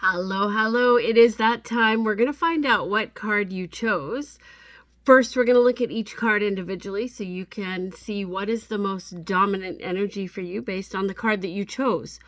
Hello, hello. It is that time. We're going to find out what card you chose. First, we're going to look at each card individually so you can see what is the most dominant energy for you based on the card that you chose.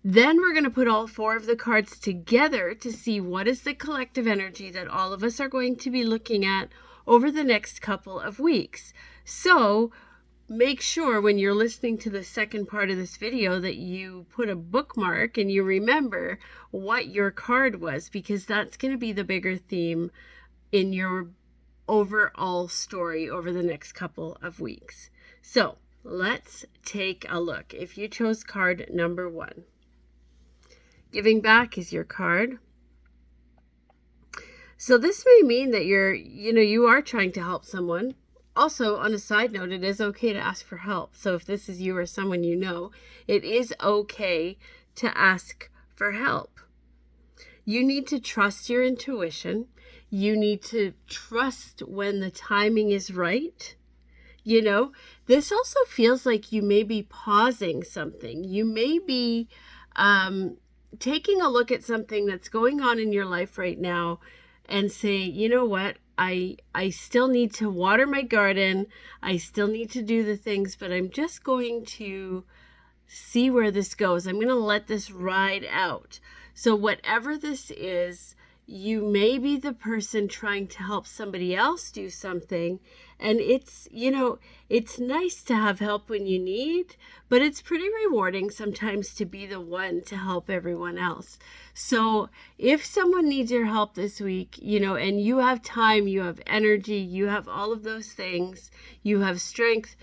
Then we're going to put all four of the cards together to see what is the collective energy that all of us are going to be looking at over the next couple of weeks. So make sure when you're listening to the second part of this video that you put a bookmark and you remember what your card was, because that's going to be the bigger theme in your overall story over the next couple of weeks. So let's take a look. If you chose card number 1, giving back is your card. So this may mean that you are trying to help someone. Also, on a side note, it is okay to ask for help. So if this is you or someone you know, it is okay to ask for help. You need to trust your intuition. You need to trust when the timing is right. This also feels like you may be pausing something. You may be taking a look at something that's going on in your life right now and say, you know what? I still need to water my garden. I still need to do the things, but I'm just going to see where this goes. I'm going to let this ride out. So whatever this is, you may be the person trying to help somebody else do something. And it's nice to have help when you need, but it's pretty rewarding sometimes to be the one to help everyone else. So if someone needs your help this week, and you have time, you have energy, you have all of those things, you have strength,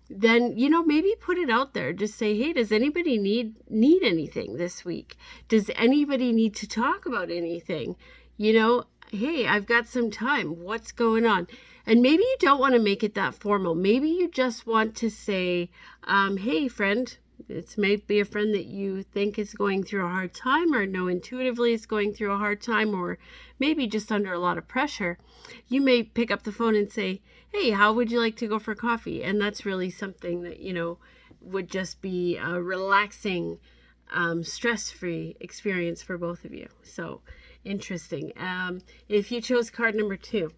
then, maybe put it out there. Just say, hey, does anybody need anything this week? Does anybody need to talk about anything? Hey, I've got some time. What's going on? And maybe you don't want to make it that formal. Maybe you just want to say, hey, friend, it may be a friend that you think is going through a hard time, or know intuitively is going through a hard time, or maybe just under a lot of pressure. You may pick up the phone and say, hey, how would you like to go for coffee? And that's really something that, would just be a relaxing, stress-free experience for both of you. So interesting. If you chose card number 2,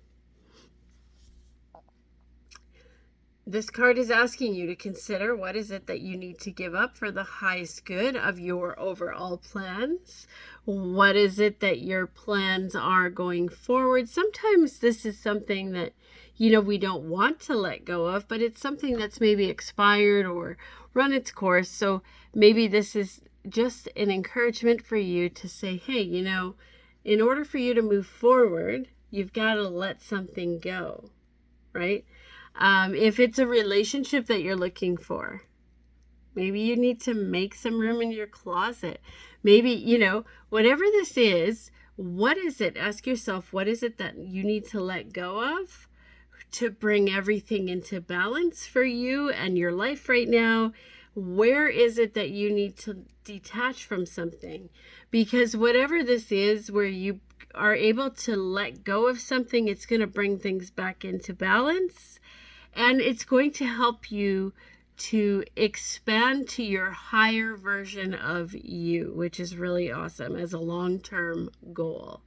this card is asking you to consider what is it that you need to give up for the highest good of your overall plans. What is it that your plans are going forward? Sometimes this is something that, we don't want to let go of, but it's something that's maybe expired or run its course. So maybe this is just an encouragement for you to say, hey, in order for you to move forward, you've got to let something go, right? If it's a relationship that you're looking for, maybe you need to make some room in your closet. Maybe, whatever this is, what is it? Ask yourself, what is it that you need to let go of to bring everything into balance for you and your life right now? Where is it that you need to detach from something? Because whatever this is, where you are able to let go of something, it's going to bring things back into balance. And it's going to help you to expand to your higher version of you, which is really awesome as a long-term goal.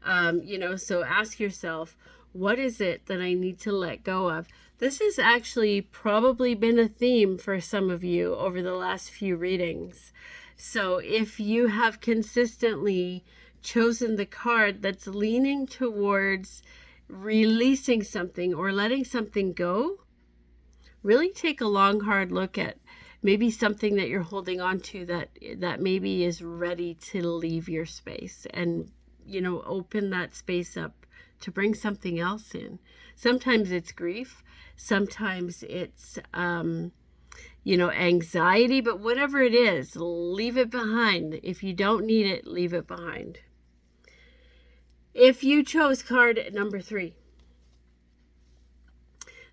So ask yourself, what is it that I need to let go of? This has actually probably been a theme for some of you over the last few readings. So if you have consistently chosen the card that's leaning towards releasing something or letting something go, really take a long, hard look at maybe something that you're holding on to that maybe is ready to leave your space, and open that space up to bring something else in. Sometimes it's grief, sometimes it's anxiety, but whatever it is, leave it behind. If you don't need it, leave it behind. If you chose card number 3,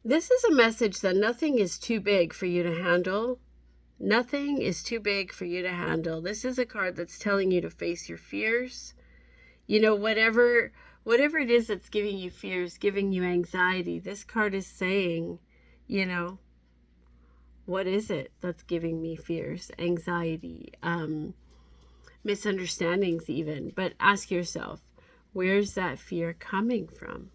this is a message that nothing is too big for you to handle. Nothing is too big for you to handle. This is a card that's telling you to face your fears. Whatever it is that's giving you fears, giving you anxiety, this card is saying, what is it that's giving me fears, anxiety, misunderstandings even. But ask yourself, where's that fear coming from?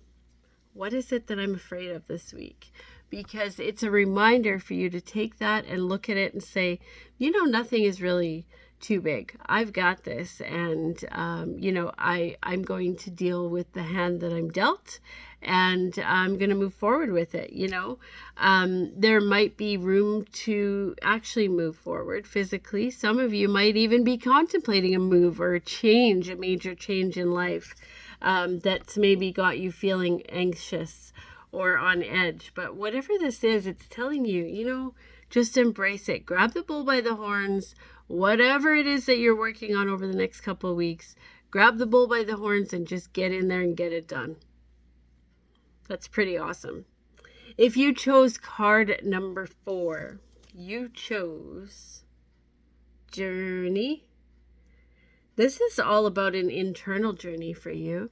What is it that I'm afraid of this week? Because it's a reminder for you to take that and look at it and say, nothing is really too big. I've got this. And, I'm going to deal with the hand that I'm dealt, and I'm going to move forward with it. There might be room to actually move forward physically. Some of you might even be contemplating a move or a major change in life. That's maybe got you feeling anxious or on edge. But whatever this is, it's telling you, just embrace it. Grab the bull by the horns. Whatever it is that you're working on over the next couple of weeks, grab the bull by the horns and just get in there and get it done. That's pretty awesome. If you chose card number 4, you chose Journey. This is all about an internal journey for you,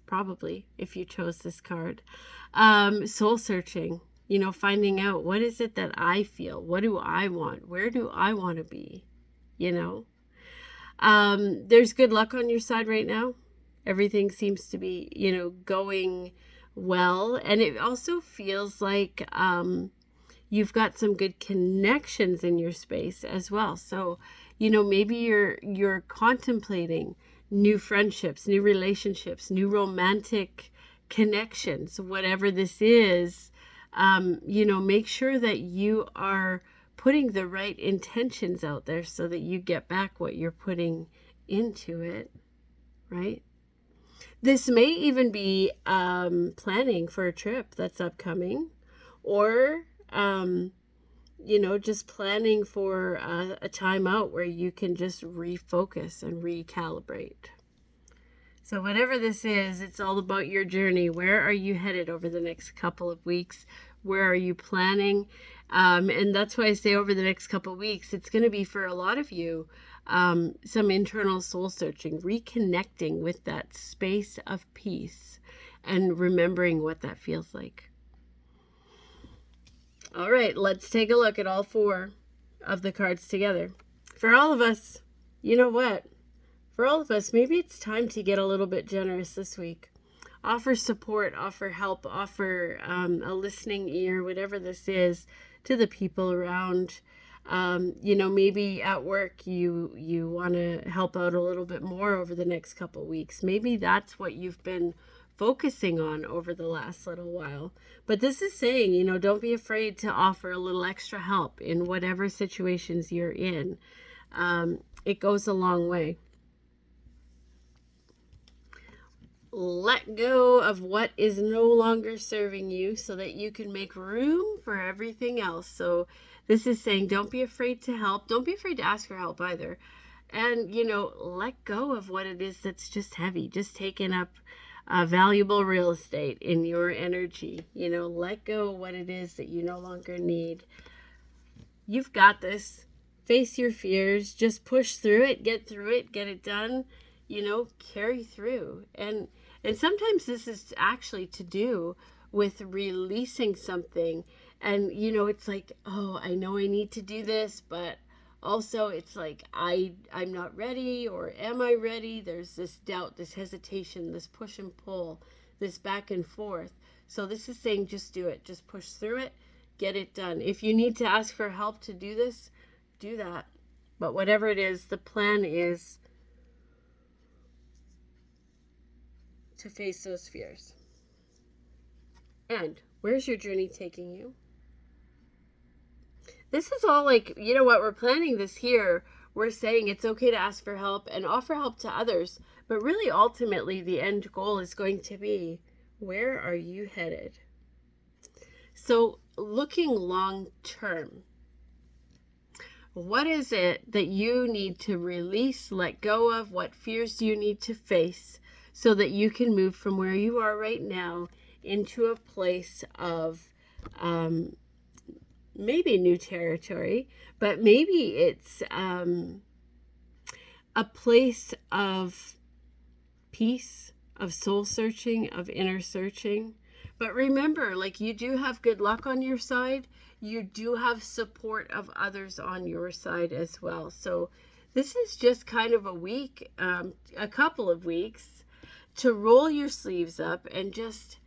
probably, if you chose this card. Soul searching, finding out, what is it that I feel? What do I want? Where do I want to be? There's good luck on your side right now. Everything seems to be, going well. And it also feels like you've got some good connections in your space as well. So, maybe you're contemplating new friendships, new relationships, new romantic connections, whatever this is. Make sure that you are putting the right intentions out there so that you get back what you're putting into it, right? This may even be planning for a trip that's upcoming, or just planning for a time out where you can just refocus and recalibrate. So whatever this is, it's all about your journey. Where are you headed over the next couple of weeks? Where are you planning? And that's why I say over the next couple of weeks, it's going to be for a lot of you, some internal soul searching, reconnecting with that space of peace and remembering what that feels like. All right, let's take a look at all 4 of the cards together. For all of us, you know what? For all of us, maybe it's time to get a little bit generous this week. Offer support, offer help, offer a listening ear, whatever this is, to the people around. Maybe at work you want to help out a little bit more over the next couple of weeks. Maybe that's what you've been focusing on over the last little while. But this is saying, don't be afraid to offer a little extra help in whatever situations you're in. It goes a long way. Let go of what is no longer serving you so that you can make room for everything else. So this is saying, don't be afraid to help. Don't be afraid to ask for help either. And, let go of what it is that's just heavy, just taking up valuable real estate in your energy. Let go of what it is that you no longer need. You've got this. Face your fears. Just push through it, get it done. Carry through. And sometimes this is actually to do with releasing something. And, it's like, oh, I know I need to do this, but also it's like, I'm not ready, or am I ready? There's this doubt, this hesitation, this push and pull, this back and forth. So this is saying, just do it. Just push through it, get it done. If you need to ask for help to do this, do that. But whatever it is, the plan is to face those fears. And where's your journey taking you? This is all like, what, we're planning this here. We're saying it's okay to ask for help and offer help to others. But really, ultimately, the end goal is going to be, where are you headed? So looking long term, what is it that you need to release, let go of? What fears do you need to face so that you can move from where you are right now into a place of maybe new territory, but maybe it's a place of peace, of soul searching, of inner searching. But remember, you do have good luck on your side. You do have support of others on your side as well. So This is just kind of a week, a couple of weeks to roll your sleeves up and just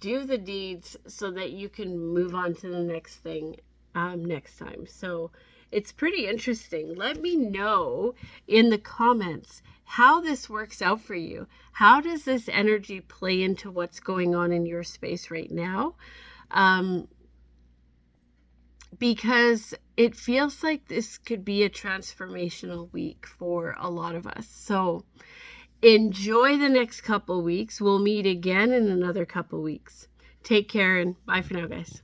do the deeds so that you can move on to the next thing next time. So it's pretty interesting. Let me know in the comments how this works out for you. How does this energy play into what's going on in your space right now? Because it feels like this could be a transformational week for a lot of us. So enjoy the next couple weeks. We'll meet again in another couple weeks. Take care and bye for now, guys.